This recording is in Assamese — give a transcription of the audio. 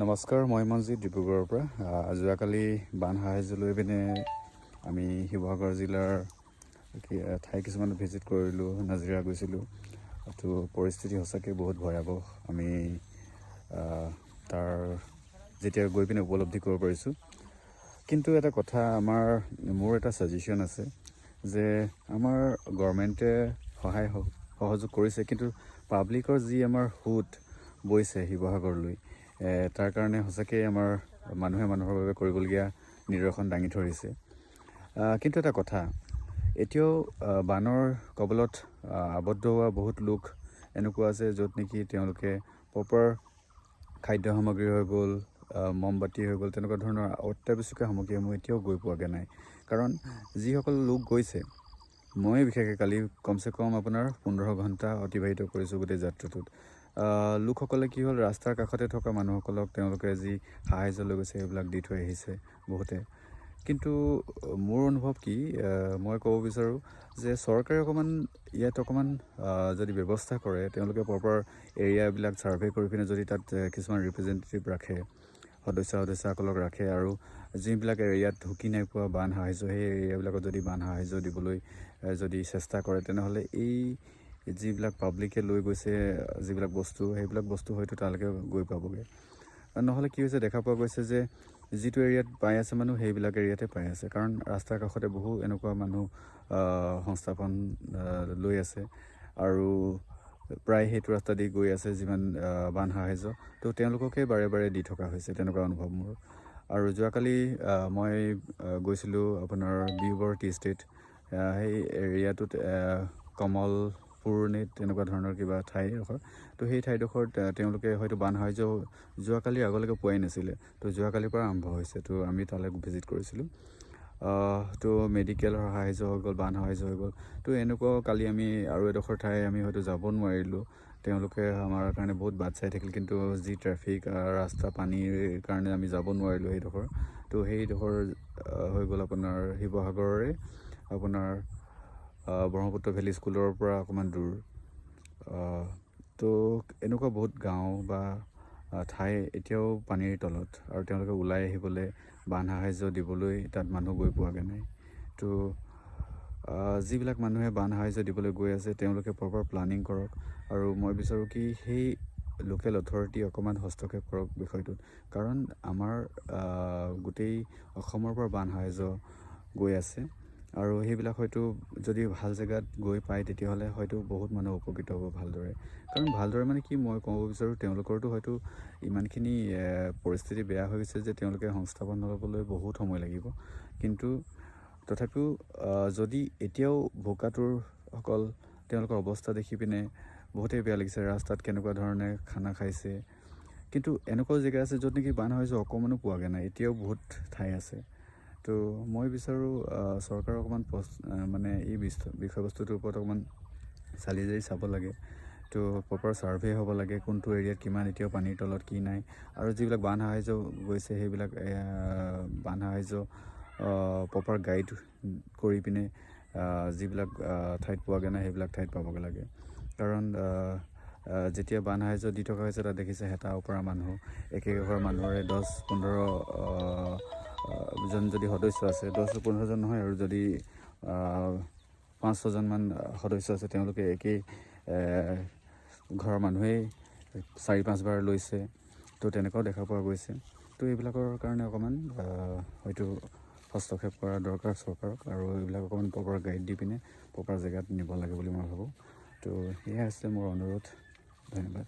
নমস্কাৰ, মই মনজিৎ ডিব্ৰুগড়ৰ পৰা। যোৱাকালি বান সাহায্য লৈ পিনে আমি শিৱসাগৰ জিলাৰ ঠাই কিছুমান ভিজিট কৰিলোঁ, নাজিৰা গৈছিলোঁ। তো পৰিস্থিতি সঁচাকৈ বহুত ভয়াৱহ। আমি তাৰ যেতিয়া গৈ পিনে উপলব্ধি কৰিব পাৰিছোঁ। কিন্তু এটা কথা, মোৰ এটা ছাজেশ্যন আছে যে আমাৰ গভৰ্ণমেণ্টে সহযোগ কৰিছে, কিন্তু পাব্লিকৰ যি আমাৰ সোঁত বৈছে শিৱসাগৰলৈ, তাৰ কাৰণে সঁচাকৈ আমাৰ মানুহৰ বাবে কৰিবলগীয়া নিদৰ্শন দাঙি ধৰিছে। কিন্তু এটা কথা, এতিয়াও বানৰ কবলত আবদ্ধ হোৱা বহুত লোক এনেকুৱা আছে য'ত নেকি তেওঁলোকে প্ৰপাৰ খাদ্য সামগ্ৰী হৈ গ'ল, মমবাতি হৈ গ'ল, তেনেকুৱা ধৰণৰ অত্যাৱশ্যকীয় সামগ্ৰীসমূহ এতিয়াও গৈ পোৱাগৈ নাই। কাৰণ যিসকল লোক গৈছে, মই বিশেষকৈ কালি কমচে কম আপোনাৰ 15 ঘণ্টা অতিবাহিত কৰিছোঁ গোটেই যাত্ৰাটোত। লোকসকলে কি হ'ল, ৰাস্তাৰ কাষতে থকা মানুহসকলক তেওঁলোকে যি সাহাৰ্য লৈ গৈছে সেইবিলাক দি থৈ আহিছে বহুতে। কিন্তু মোৰ অনুভৱ কি, মই ক'ব বিচাৰোঁ যে চৰকাৰে ইয়াত অকণমান যদি ব্যৱস্থা কৰে, তেওঁলোকে প্ৰপাৰ এৰিয়াবিলাক ছাৰ্ভে কৰি পিনে যদি তাত কিছুমান ৰিপ্ৰেজেণ্টেটিভ ৰাখে, সদস্যসকলক ৰাখে, আৰু যিবিলাক এৰিয়াত ঢুকি নাই পোৱা বান সাহাৰ্য, সেই এৰিয়াবিলাকত যদি বান সাহাৰ্য দিবলৈ যদি চেষ্টা কৰে, তেনেহ'লে এই যিবিলাক পাব্লিকে লৈ গৈছে যিবিলাক বস্তু, সেইবিলাক বস্তু হয়তো তালৈকে গৈ পাবগৈ। নহ'লে কি হৈছে, দেখা পোৱা গৈছে যে যিটো এৰিয়াত পাই আছে মানুহ, সেইবিলাক এৰিয়াতে পাই আছে। কাৰণ ৰাস্তাৰ কাষতে বহু এনেকুৱা মানুহ সংস্থাপন লৈ আছে, আৰু প্ৰায় সেইটো ৰাস্তা দি গৈ আছে যিমান বান সাহাৰ্য, তো তেওঁলোককে বাৰে বাৰে দি থকা হৈছে, তেনেকুৱা অনুভৱ মোৰ। আৰু যোৱাকালি মই গৈছিলোঁ আপোনাৰ বিউবৰ টি ষ্টেট, সেই এৰিয়াটোত কমলপুৰ নে তেনেকুৱা ধৰণৰ কিবা ঠাইডোখৰ। তো সেই ঠাইডোখৰত তেওঁলোকে হয়তো বান সাহাৰ্য যোৱাকালিৰ আগলৈকে পোৱাই নাছিলে, তো যোৱাকালিৰ পৰা আৰম্ভ হৈছে। তো আমি তালৈ ভিজিট কৰিছিলোঁ। তো মেডিকেলৰ সাহাৰ্য হৈ গ'ল, বান সাহাৰ্য হৈ গ'ল। তো এনেকুৱা কালি আমি আৰু এডোখৰ ঠাই আমি হয়তো যাব নোৱাৰিলোঁ, তেওঁলোকে আমাৰ কাৰণে বহুত বাট চাই থাকিল। কিন্তু যি ট্ৰেফিক, ৰাস্তা, পানীৰ কাৰণে আমি যাব নোৱাৰিলোঁ সেইডোখৰ। তো সেইডোখৰ হৈ গ'ল আপোনাৰ শিৱসাগৰৰে আপোনাৰ ব্ৰহ্মপুত্ৰ ভেলী স্কুলৰ পৰা অকণমান দূৰ। তো এনেকুৱা বহুত গাঁও বা ঠাই এতিয়াও পানীৰ তলত, আৰু তেওঁলোকে ওলাই আহিবলৈ, বান সাহাৰ্য দিবলৈ তাত মানুহ গৈ পোৱাগৈ নাই। তো যিবিলাক মানুহে বান সাহাৰ্য দিবলৈ গৈ আছে, তেওঁলোকে প্ৰপাৰ প্লানিং কৰক। আৰু মই বিচাৰোঁ কি, সেই লোকেল অথৰিটি অকণমান হস্তক্ষেপ কৰক বিষয়টোত। কাৰণ আমাৰ গোটেই অসমৰ পৰা বান সাহাৰ্য গৈ আছে, আৰু সেইবিলাক হয়তো যদি ভাল জেগাত গৈ পায়, তেতিয়াহ'লে হয়তো বহুত মানুহ উপকৃত হ'ব ভালদৰে। কাৰণ ভালদৰে মানে কি, মই ক'ব বিচাৰোঁ তেওঁলোকৰতো হয়তো ইমানখিনি পৰিস্থিতি বেয়া হৈ গৈছে যে তেওঁলোকে সংস্থাপন ল'বলৈ বহুত সময় লাগিব। কিন্তু তথাপিও যদি এতিয়াও ভোকাতুৰসকল, তেওঁলোকৰ অৱস্থা দেখি পিনে বহুতেই বেয়া লাগিছে। ৰাস্তাত কেনেকুৱা ধৰণে খানা খাইছে। কিন্তু এনেকুৱাও জেগা আছে য'ত নেকি বান সাহাৰ্য অকণমানো পোৱাগৈ নাই, এতিয়াও বহুত ঠাই আছে। তো মই বিচাৰোঁ চৰকাৰে অকণমান এই বিষয়বস্তুটোৰ ওপৰত অকণমান চালি জাৰি চাব লাগে। তো প্ৰপাৰ ছাৰ্ভে হ'ব লাগে, কোনটো এৰিয়াত কিমান এতিয়াও পানীৰ তলত কি নাই। আৰু যিবিলাক বান সাহাৰ্য গৈছে, সেইবিলাক বান সাহাৰ্য প্ৰপাৰ গাইড কৰি পিনে যিবিলাক ঠাইত পোৱাগৈ নাই, সেইবিলাক ঠাইত পাবগৈ লাগে। কাৰণ যেতিয়া বান সাহাৰ্য দি থকা হৈছে, তাত দেখিছে হেতা ওপৰা মানুহ, একেঘৰ মানুহৰে 10-15 জন যদি সদস্য আছে, 10-15 জন নহয়, আৰু যদি 5-6জনমান সদস্য আছে, তেওঁলোকে একেই ঘৰৰ মানুহেই 4-5 বাৰ লৈছে। তো তেনেকুৱাও দেখা পোৱা গৈছে। তো এইবিলাকৰ কাৰণে অকণমান হয়তো হস্তক্ষেপ কৰা দৰকাৰ চৰকাৰক, আৰু এইবিলাক অকণমান প্ৰপাৰ গাইড দি পিনে প্ৰপাৰ জেগাত নিব লাগে বুলি মই ভাবোঁ। তো এয়াই আছে মোৰ অনুৰোধ। ধন্যবাদ।